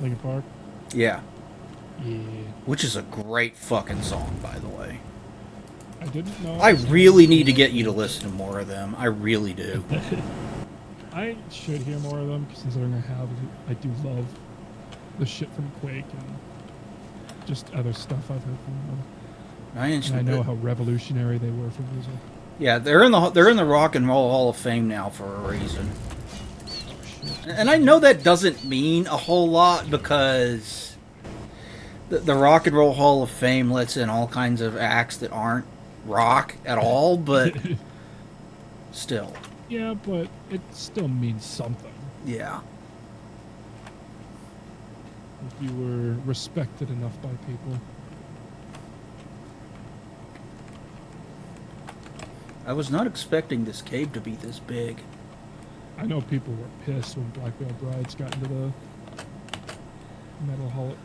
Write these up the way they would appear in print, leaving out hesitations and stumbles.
Linkin Park. Yeah. Yeah, Which is a great fucking song, by the way. I didn't know I it was really need to Linkin get you to listen to more of them. I really do. Park. I should hear more of them considering I do love the shit from Quake and just other stuff I've heard from them. And I know how revolutionary they were for music. Yeah, they're in the Rock and Roll Hall of Fame now for a reason. Oh shit. And I know that doesn't mean a whole lot because the Rock and Roll Hall of Fame lets in all kinds of acts that aren't rock at all, but still. Yeah, but it still means something. Yeah. If you were respected enough by people. I was not expecting this cave to be this big. I know people were pissed when Black Veil Brides got into the Metal Hall,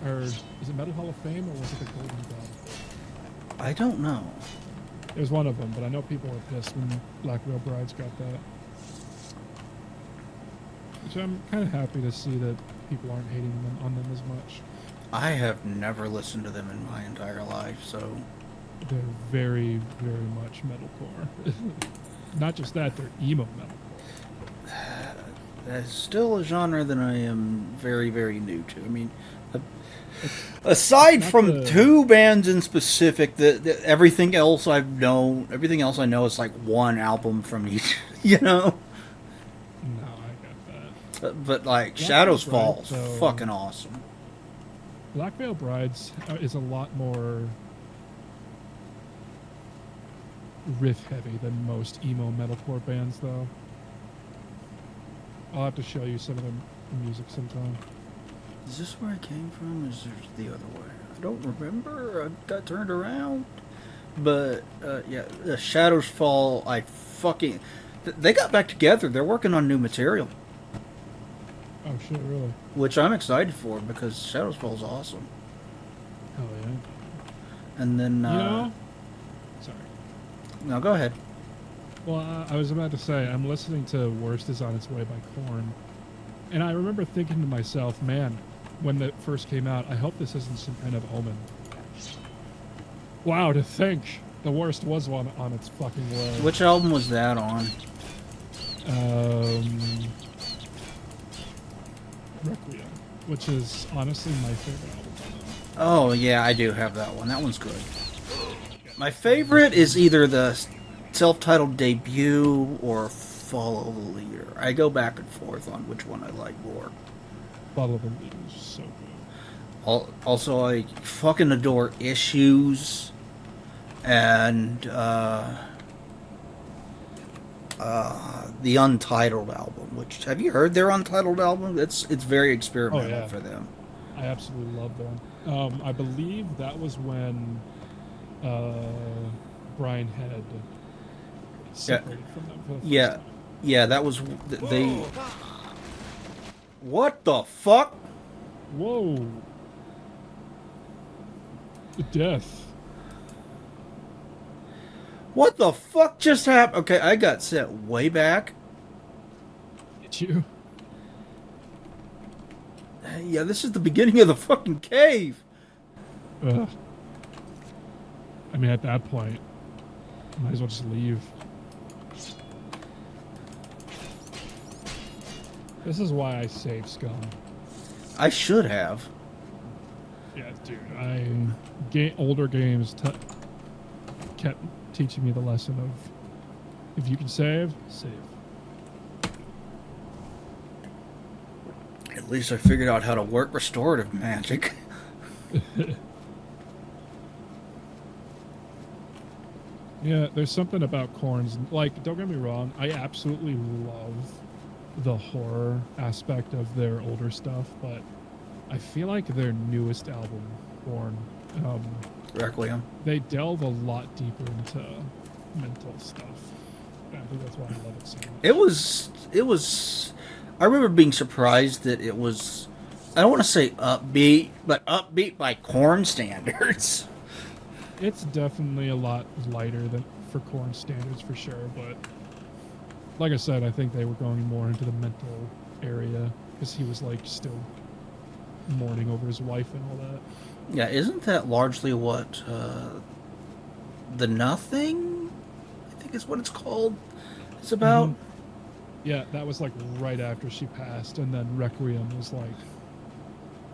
or is it Metal Hall of Fame or was it the Golden Dome? I don't know. It was one of them, but I know people were pissed when Black Veil Brides got that. Which I'm kind of happy to see that people aren't hating them on them as much. I have never listened to them in my entire life, so... They're very, very much metalcore. Not just that, they're emo metalcore. That's still a genre that I am very, very new to. I mean, aside from two bands in specific, everything else I know is like one album from each, you know? No, I got that. But like, Shadows Fall is fucking awesome. Black Veil Brides is a lot more riff heavy than most emo metalcore bands, though. I'll have to show you some of the music sometime. Is this where I came from? Or is it the other way? I don't remember. I got turned around. But, yeah, the Shadows Fall, they got back together. They're working on new material. Oh, shit, really? Which I'm excited for, because Shadows Fall is awesome. Hell yeah. And then, Sorry. No, go ahead. Well, I was about to say, I'm listening to Worst Is On Its Way by Korn. And I remember thinking to myself, man, when it first came out, I hope this isn't some kind of omen. Wow, to think the worst was one on its fucking way. Which album was that on? Requiem, which is honestly my favorite album. Oh, yeah, I do have that one. That one's good. My favorite is either the self-titled debut or Follow the Leader. I go back and forth on which one I like more. Follow the Leader is so good. Also, I fucking adore Issues and the Untitled album. Which, have you heard their Untitled album? It's very experimental for them. I absolutely love them. I believe that was when Brian had separated from them for the first time. Yeah, that was they. What the fuck? Whoa! Death. What the fuck just happened? Okay, I got set way back. Did you? Yeah, this is the beginning of the fucking cave. Ugh. I mean, at that point, might as well just leave. This is why I save Scum. I should have. Yeah, dude. Older games kept teaching me the lesson of if you can save, save. At least I figured out how to work restorative magic. Yeah, there's something about Korn's. Like, don't get me wrong, I absolutely love the horror aspect of their older stuff, but I feel like their newest album, Born, Requiem, they delve a lot deeper into mental stuff. I think that's why I love it so much. It was. I remember being surprised that it was. I don't want to say upbeat, but upbeat by Korn standards. It's definitely a lot lighter than for Korn standards for sure, but like I said, I think they were going more into the mental area because he was like still mourning over his wife and all that. Yeah, isn't that largely what the Nothing? I think is what it's called. It's about. Mhm. Yeah, that was like right after she passed, and then Requiem was like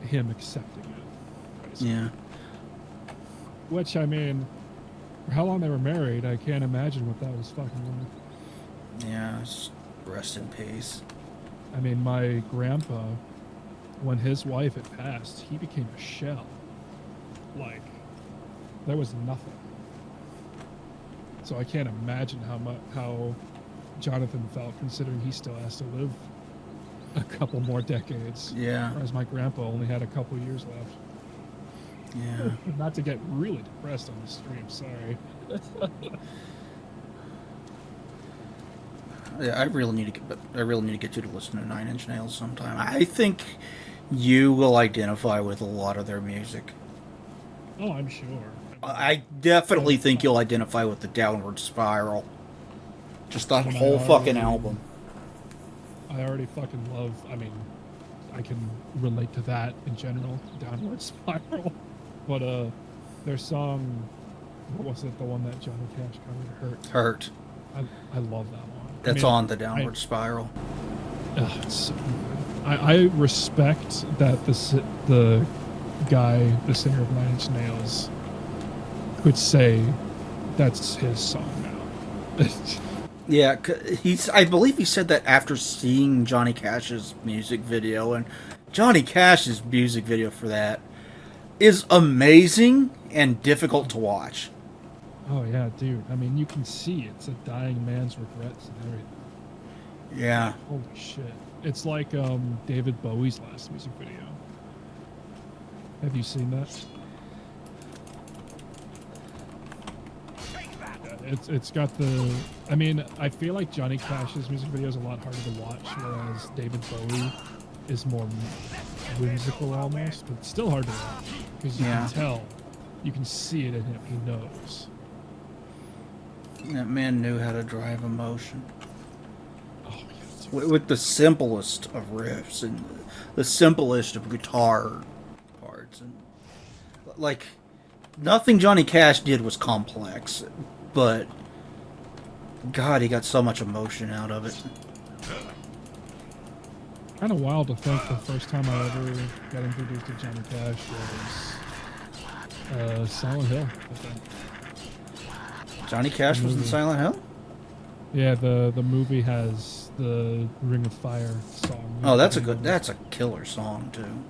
him accepting it. Basically. Yeah. Which, I mean, for how long they were married, I can't imagine what that was fucking like. Yeah. Rest in peace. I mean, my grandpa, when his wife had passed, he became a shell. Like, there was nothing. So I can't imagine how Jonathan felt, considering he still has to live a couple more decades. Yeah. Whereas my grandpa only had a couple years left. Yeah. Not to get really depressed on the stream, sorry. Yeah, I really need to get you to listen to Nine Inch Nails sometime. I think you will identify with a lot of their music. Oh, I'm sure. I definitely think you'll identify with the Downward Spiral. Just that I mean, whole fucking album. I already fucking love, I mean, I can relate to that in general, Downward Spiral. But their song, what was it, the one that Johnny Cash covered, Hurt. I love that one. That's on the Downward Spiral. It's so good. I respect that the guy, the singer of Nine Inch Nails, could say that's his song now. Yeah, I believe he said that after seeing Johnny Cash's music video, and Johnny Cash's music video for that is amazing and difficult to watch. Oh yeah, dude. I mean, you can see it's a dying man's regrets and everything. Yeah. Holy shit. It's like David Bowie's last music video. Have you seen that? Yeah, it's got the... I mean, I feel like Johnny Cash's music video is a lot harder to watch, whereas David Bowie is more whimsical almost, but it's still hard to watch. Because you can tell, you can see it in him, he knows. That man knew how to drive emotion. Oh, yeah, with the simplest of riffs and the simplest of guitar parts. And like, nothing Johnny Cash did was complex, but God, he got so much emotion out of it. Kind of wild to think the first time I ever got introduced to Johnny Cash was Silent Hill, I think. Johnny Cash was in Silent Hill? Yeah, the movie has the Ring of Fire song. Oh, that's a killer song too.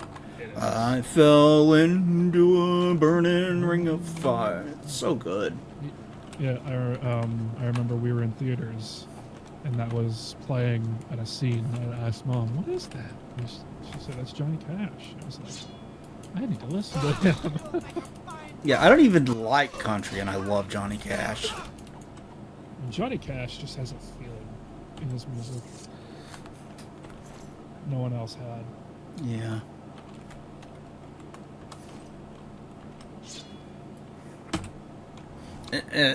I fell into a burning ring of fire. It's so good. Yeah, I remember we were in theaters, and that was playing at a scene. And I asked Mom, "What is that?" And she said, "That's Johnny Cash." I was like, "I need to listen to him." Yeah, I don't even like country, and I love Johnny Cash. And Johnny Cash just has a feeling in his music no one else had. Yeah.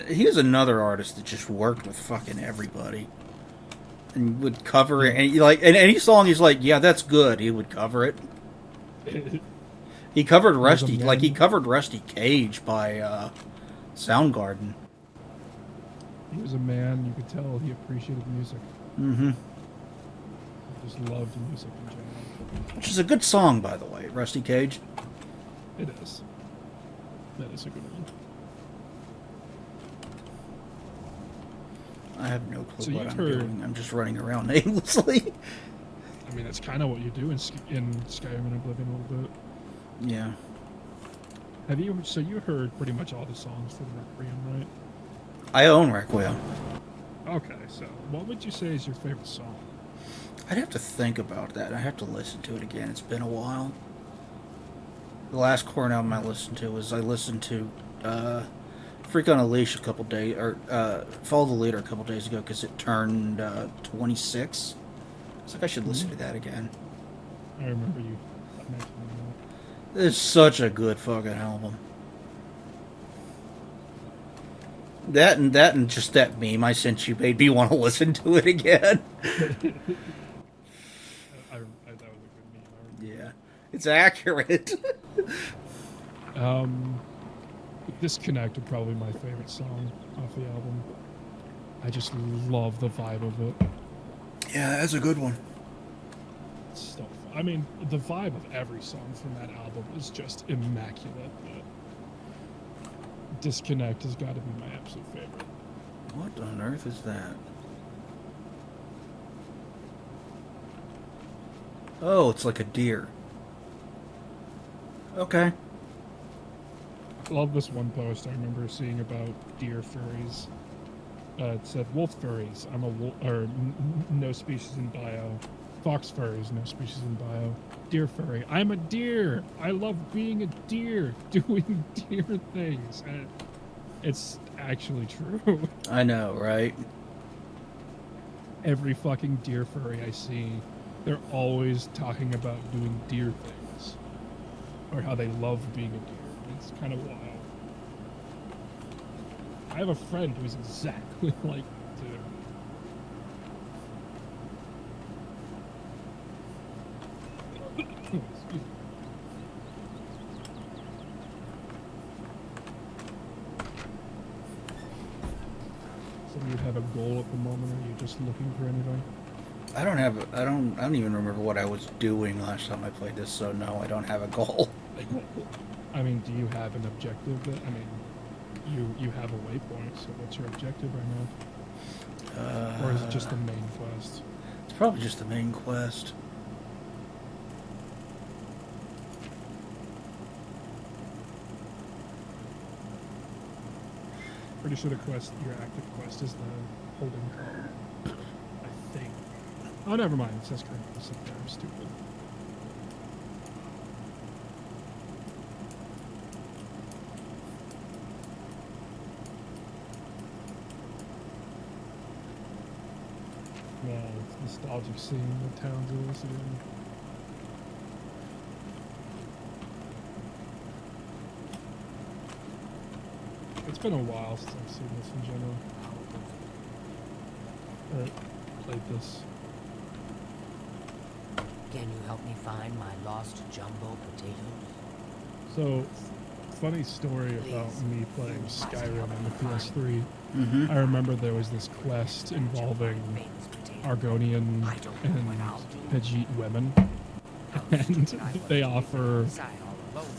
He was another artist that just worked with fucking everybody, and would cover it. And and any song, he's like, "Yeah, that's good." He would cover it. He covered he covered Rusty Cage by Soundgarden. He was a man, you could tell he appreciated music. Mm-hmm. He just loved music in general. Which is a good song, by the way, Rusty Cage. It is. That is a good one. I have no clue So what I'm doing. I'm just running around aimlessly. I mean, that's kind of what you do in Skyrim and Oblivion a little bit. Yeah. Have you? So you heard pretty much all the songs for the Requiem, right? I own Requiem. Okay, so what would you say is your favorite song? I'd have to think about that. I have to listen to it again. It's been a while. The last Korn album I listened to Freak on a Leash a couple days, or Follow the Leader a couple days ago because it turned 26. It's like I should listen to that again. I remember you mentioning that. It's such a good fucking album. That and just that meme I sent you made me want to listen to it again. That was a good Yeah, it's accurate. Disconnect would probably be my favorite song off the album. I just love the vibe of it. Yeah, that's a good one. It's so fun. I mean, the vibe of every song from that album is just immaculate, but Disconnect has got to be my absolute favorite. What on earth is that? Oh, it's like a deer. Okay. I love this one post I remember seeing about deer furries. It said wolf furries. I'm a wolf, or no species in bio. Fox furries, no species in bio. Deer furry. I'm a deer. I love being a deer, doing deer things. And it's actually true. I know, right? Every fucking deer furry I see, they're always talking about doing deer things, or how they love being a deer. It's kind of wild. I have a friend who's exactly like that too. Excuse me. So you have a goal at the moment, or are you just looking for anything? I don't even remember what I was doing last time I played this, so no, I don't have a goal. I mean, do you have an objective that, I mean, you have a waypoint, so what's your objective right now? Or is it just the main quest? It's probably just the main quest. Pretty sure the quest, your active quest is the holding call. I think. Oh, never mind. It says currently up there. I'm stupid. Yeah, it's nostalgic seeing the towns of this again. It's been a while since I've seen this in general. Or played this. Can you help me find my lost jumbo potatoes? So, funny story about me playing Skyrim on the PS3. Mm-hmm. I remember there was this quest involving Argonian and Pejit women, and they offer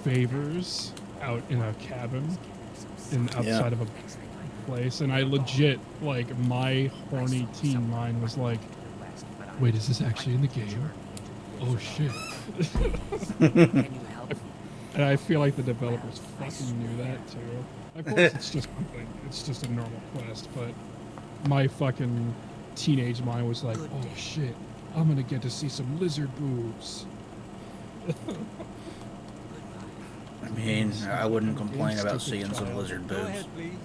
favors out in a cabin outside of a place, and I legit, like, my horny teen mind was like, wait, is this actually in the game? Oh shit. And I feel like the developers fucking knew that too. Of course, it's just something. It's just a normal quest, but my fucking teenage mind was like, "Oh shit, I'm gonna get to see some lizard boobs." I mean, I wouldn't complain about seeing some lizard Go boobs. ahead, please.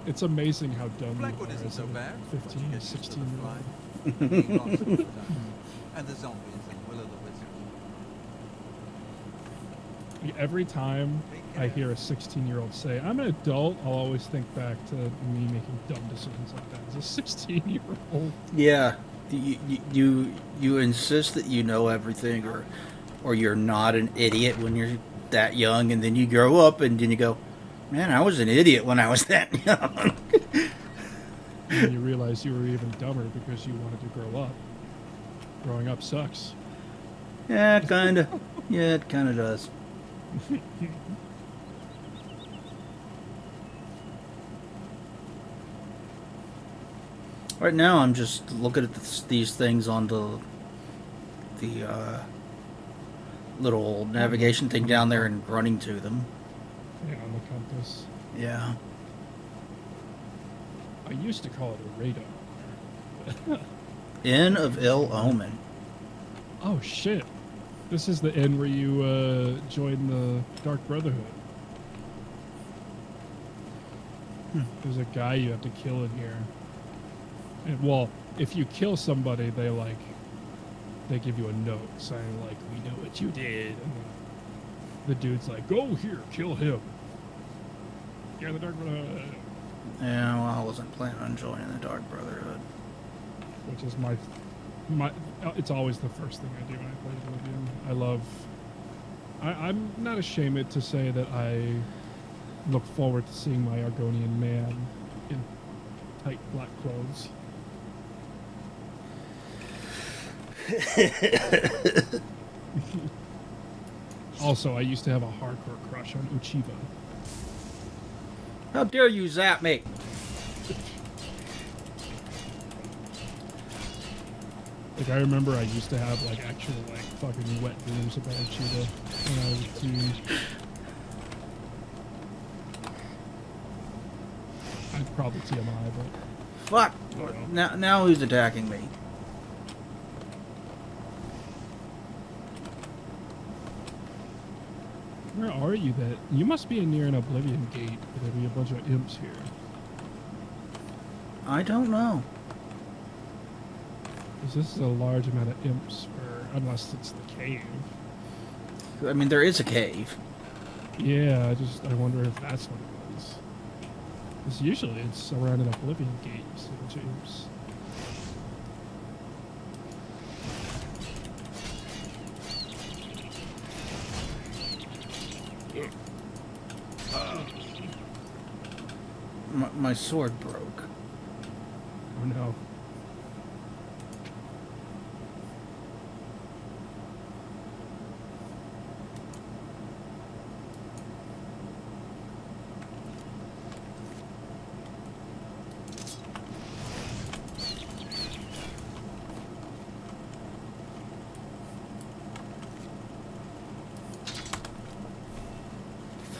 It's amazing how dumb you Blackwood are isn't as so a bad. 15 or 16 year old. And the zombies and Will of the Wisp. Every time I hear a 16-year-old say, "I'm an adult," I'll always think back to me making dumb decisions like that as a 16-year-old. Yeah, you insist that you know everything, or you're not an idiot when you're that young, and then you grow up and then you go, man, I was an idiot when I was that young. And you realize you were even dumber because you wanted to grow up. Growing up sucks. Yeah, kinda. Yeah, it kinda does. Right now, I'm just looking at these things on the little navigation thing down there and running to them. Yeah, on the compass. Yeah. I used to call it a radar. Inn of Ill Omen. Oh shit. This is the inn where you join the Dark Brotherhood. There's a guy you have to kill in here. And, well, if you kill somebody, they give you a note saying, like, we know what you did. And the dude's like, go here, kill him. You're the Dark Brotherhood. Yeah, well, I wasn't planning on joining the Dark Brotherhood. Which is It's always the first thing I do when I play Oblivion. I love. I'm not ashamed to say that I look forward to seeing my Argonian man in tight black clothes. Also, I used to have a hardcore crush on Uchiba. How dare you zap me? Like, I remember I used to have, like, actual, like, fucking wet dreams about Uchiba when I was a teen. I'd probably TMI, but... Fuck! Well. Now who's attacking me? Where are you that... You must be near an Oblivion gate, but there'd be a bunch of imps here. I don't know. Because this is a large amount of imps, unless it's the cave. I mean, there is a cave. Yeah, I wonder if that's what it was. Because usually it's around an Oblivion gate, you see a bunch of imps. My sword broke. Oh no.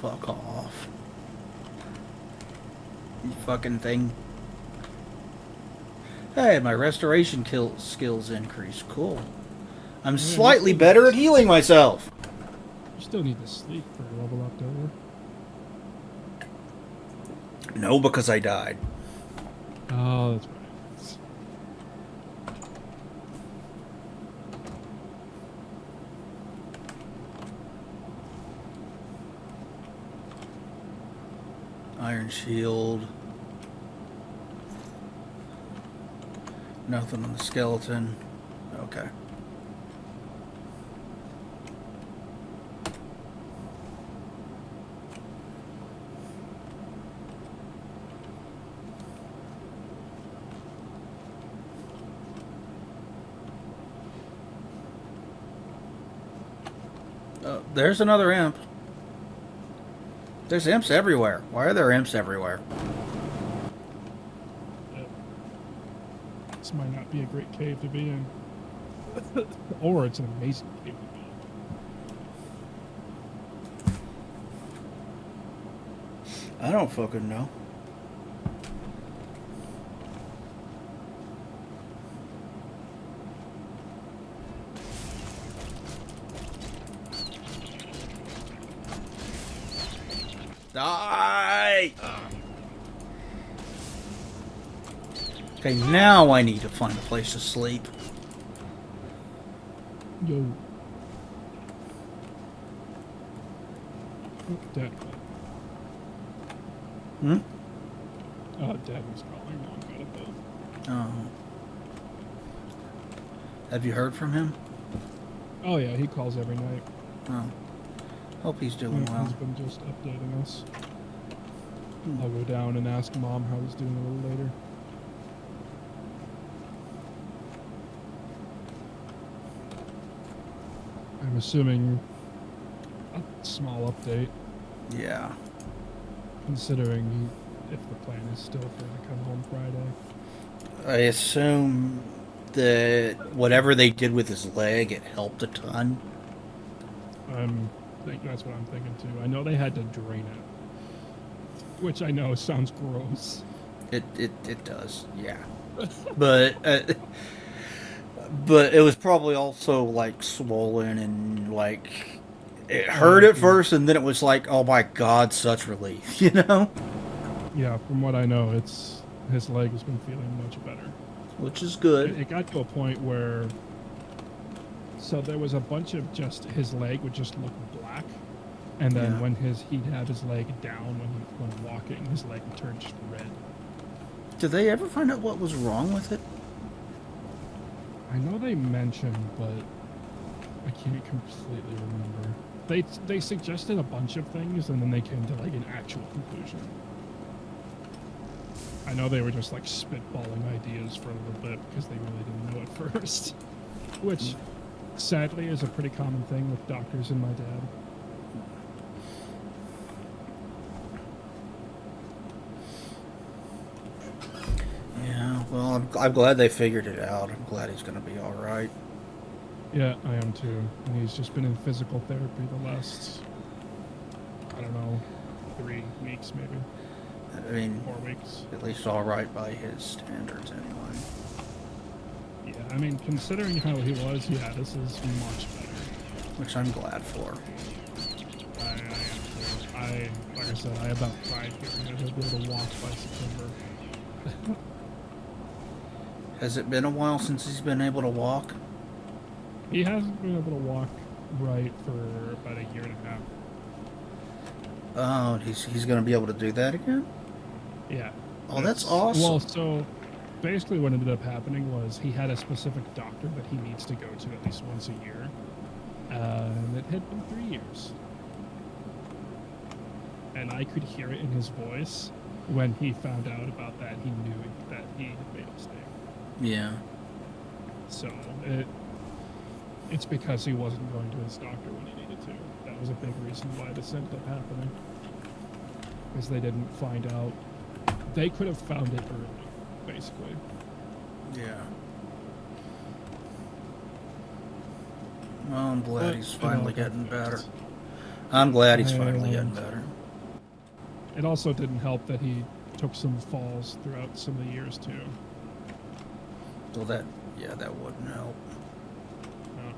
Fuck off. You fucking thing. Hey, my restoration skills increased. Cool. I'm slightly better at healing myself. You still need to sleep for level up, don't you? No, because I died. Oh, that's right. Iron shield. Nothing on the skeleton. Okay. There's another imp. There's imps everywhere. Why are there imps everywhere? This might not be a great cave to be in. Or it's an amazing cave to be in. I don't fucking know. Die! Okay, now I need to find a place to sleep. Yo. Oh, Dad. Hmm? Oh, Dad was calling. No one got it though. Oh. Have you heard from him? Oh yeah, he calls every night. Oh. Hope he's doing He's well. been just updating us. I'll go down and ask Mom how he's doing a little later. I'm assuming a small update, Yeah. considering if the plan is still for him to come home Friday. I assume that whatever they did with his leg, it helped a ton. I think that's what I'm thinking too. I know they had to drain it, which I know sounds gross. It does, yeah. But it was probably also like swollen and like it hurt at first, and then it was like, oh my god, such relief, you know? Yeah, from what I know, his leg has been feeling much better. Which is good. It got to a point where, so there was a bunch of just his leg would just look black, and then Yeah. when he'd have his leg down when walking, his leg would turn just red. Did they ever find out what was wrong with it? I know they mentioned, but I can't completely remember. They suggested a bunch of things, and then they came to like an actual conclusion. I know they were just like spitballing ideas for a little bit because they really didn't know at first, which sadly is a pretty common thing with doctors and my dad. Yeah, well, I'm glad they figured it out. I'm glad he's going to be all right. Yeah, I am too. And he's just been in physical therapy the last, I don't know, 3 weeks maybe, I mean, 4 weeks. at least all right by his standards, anyway. Yeah, I mean, considering how he was, yeah, this is much better. Which I'm glad for. I am too. Like I said, I about cried hearing that he'll be able to walk by September. Has it been a while since he's been able to walk? He hasn't been able to walk right for about a year and a half. Oh, he's going to be able to do that again? Yeah. Oh, that's awesome. Well, so basically what ended up happening was he had a specific doctor that he needs to go to at least once a year. And it had been 3 years. And I could hear it in his voice when he found out about that. He knew that he had made a mistake. Yeah. So it's because he wasn't going to his doctor when he needed to. That was a big reason why this ended up happening. Because they didn't find out. They could have found it early, basically. Yeah. Well, I'm glad But, he's you know, finally getting better. I'm glad he's I, finally getting better. It also didn't help that he took some falls throughout some of the years too. Well, that wouldn't help.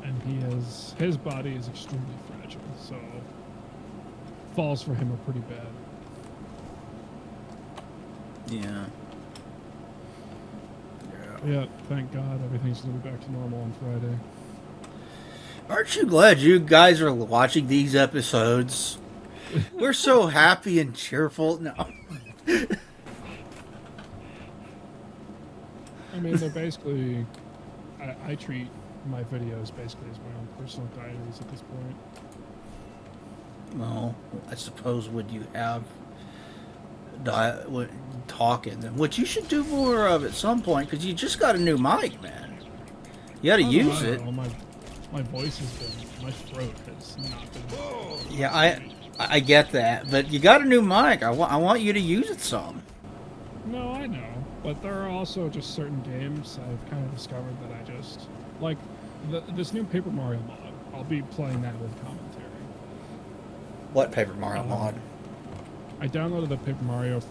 And his body is extremely fragile, so falls for him are pretty bad. Yeah. Yeah, thank God everything's gonna be back to normal on Friday. Aren't you glad you guys are watching these episodes? We're so happy and cheerful. No. I mean, they're basically. I treat my videos basically as my own personal diaries at this point. Well, I suppose would you have talking, which you should do more of at some point because you just got a new mic, man. You got to use it. My voice has been, my throat has not been. Yeah, I get that, but you got a new mic. I want you to use it some. No, I know, but there are also just certain games I've kind of discovered that I just like. This new Paper Mario mod. I'll be playing that with commentary. What Paper Mario mod? I downloaded the Paper Mario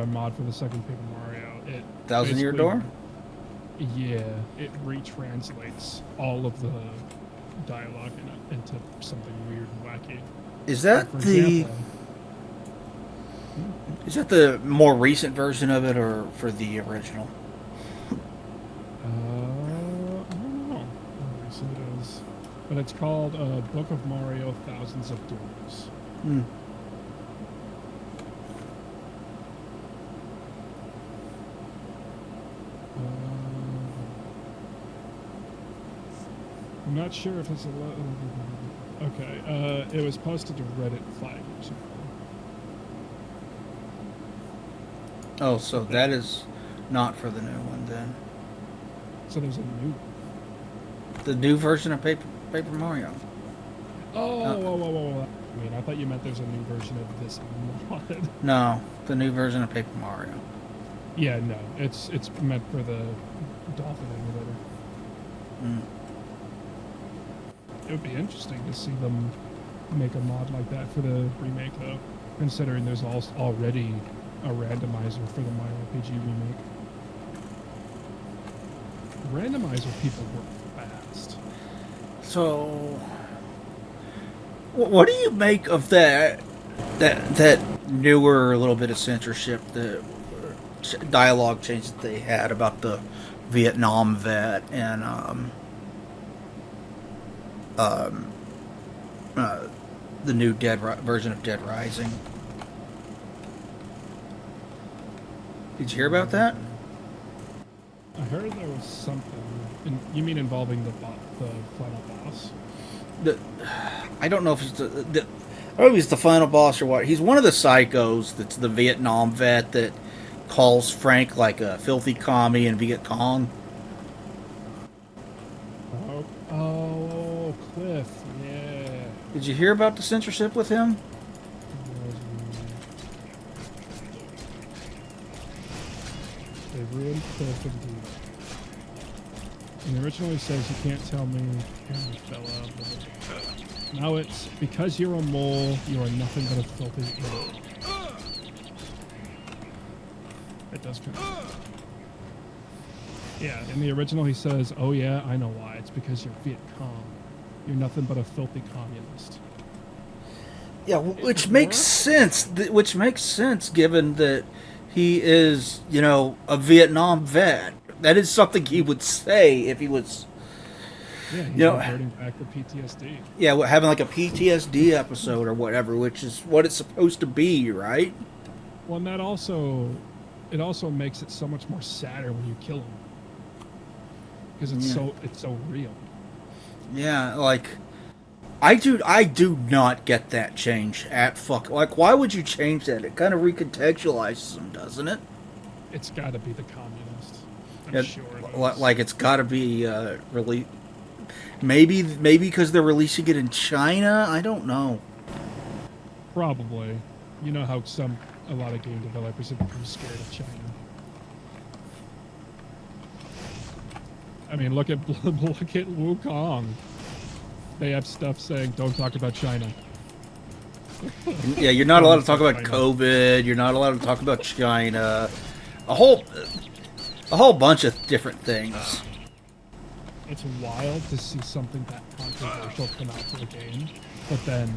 mod for the second Paper Mario. It Thousand Year Door? Yeah, it retranslates all of the dialogue in it into something weird and wacky. Is that For the example, is that the more recent version of it, or for the original? I don't know how recent it is, but it's called Book of Mario: Thousands of Doors. Hmm. I'm not sure if it's a okay. It was posted to Reddit 5 years ago. Oh, so that is not for the new one then. So there's a new. The new version of Paper Mario. Whoa. I mean, I thought you meant there's a new version of this mod. No, the new version of Paper Mario. Yeah, no. It's meant for the Dolphin emulator. Mm. It would be interesting to see them make a mod like that for the remake, though, considering there's already a randomizer for the Mario RPG remake. Randomizer people work fast. So, what do you make of that newer little bit of censorship, the dialogue change that they had about the Vietnam vet and the new version of Dead Rising? Did you hear about that? I heard there was something. And you mean involving the final boss? I don't know if it's I don't know if he's the final boss or what. He's one of the psychos that's the Vietnam vet that calls Frank like a filthy commie in Viet Cong. Oh, Cliff. Yeah. Did you hear about the censorship with him? They ruined Cliff indeed. And originally says you can't tell me camera fell out. Now it's because you're a mole, you are nothing but a filthy mole. It does kind of. Yeah, in the original he says, oh yeah, I know why. It's because you're Viet Cong. You're nothing but a filthy communist. Yeah, which makes sense. Which makes sense given that he is, you know, a Vietnam vet. That is something he would say if he was. Yeah, he's You know, reverting back to PTSD. Yeah, having like a PTSD episode or whatever, which is what it's supposed to be, right? Well, and that also, it also makes it so much more sadder when you kill him. Because it's so real. Yeah, like I do not get that change at fuck. Like, why would you change that? It kind of recontextualizes him, doesn't it? It's got to be the communist. I'm Yeah, sure. It is. like it's got to be really. Maybe because they're releasing it in China. I don't know. Probably. You know how a lot of game developers have become scared of China. I mean, look at Wukong. They have stuff saying, "Don't talk about China." Yeah, you're not allowed to talk about COVID. You're not allowed to talk about China. A whole bunch of different things. It's wild to see something that controversial come out for a game, but then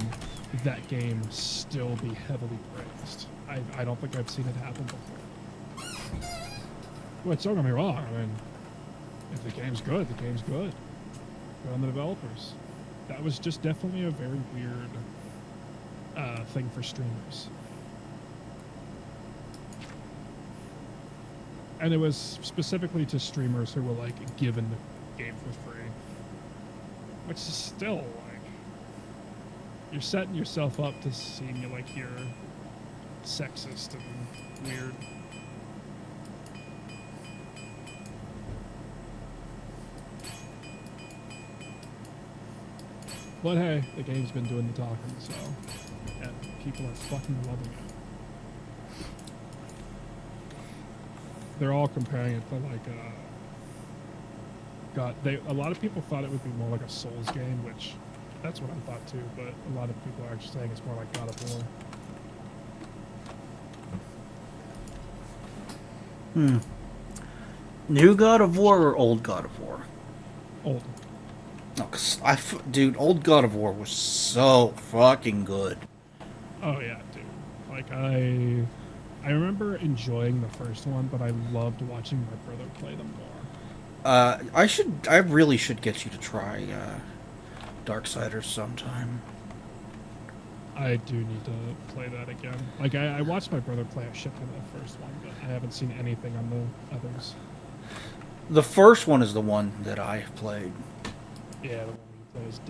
that game still be heavily praised. I don't think I've seen it happen before. Well, don't get me wrong. I mean, if the game's good, the game's good. Good on the developers. That was just definitely a very weird thing for streamers. And it was specifically to streamers who were like given the game for free. Which is still like, you're setting yourself up to seem like you're sexist and weird. But hey, the game's been doing the talking, so, and people are fucking loving it. They're all comparing it to like a lot of people thought it would be more like a Souls game, which that's what I thought too, but a lot of people are actually saying it's more like God of War. New God of War or old God of War? Old. No, dude, old God of War was so fucking good. Oh yeah, dude. Like I remember enjoying the first one, but I loved watching my brother play them more. I really should get you to try Darksiders sometime. I do need to play that again. Like I watched my brother play a shit ton of the first one, but I haven't seen anything on the others. The first one is the one that I played. Yeah, the one where he plays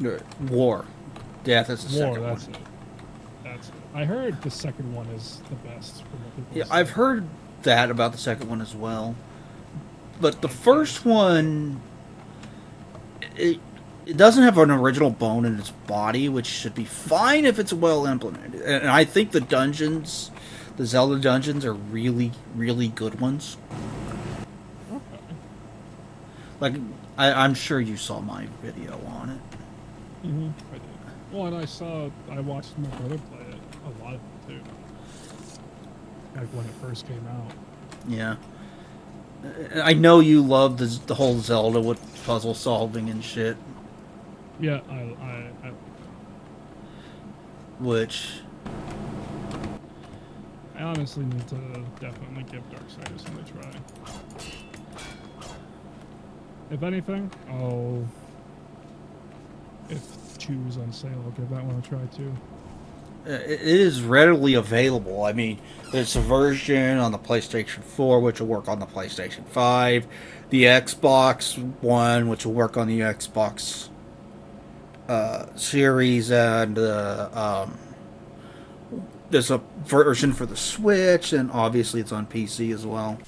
Death. War. Death is the War, second that's one. it. That's it. I heard the second one is the best from what people Yeah, say. I've heard that about the second one as well. But the first one, it doesn't have an original bone in its body, which should be fine if it's well implemented. And I think the dungeons, the Zelda dungeons, are really, really good ones. Okay. Like, I'm sure you saw my video on it. Mm-hmm. I did. Well, and I watched my brother play it, a lot of it too. Like when it first came out. Yeah. I know you love the whole Zelda with puzzle solving and shit. Yeah, I Which, I honestly need to definitely give Darksiders a try. If anything, if 2's on sale, I'll give that one a try too. It is readily available. I mean, there's a version on the PlayStation 4 which will work on the PlayStation 5, the Xbox One which will work on the Xbox Series, and there's a version for the Switch, and obviously it's on PC as well.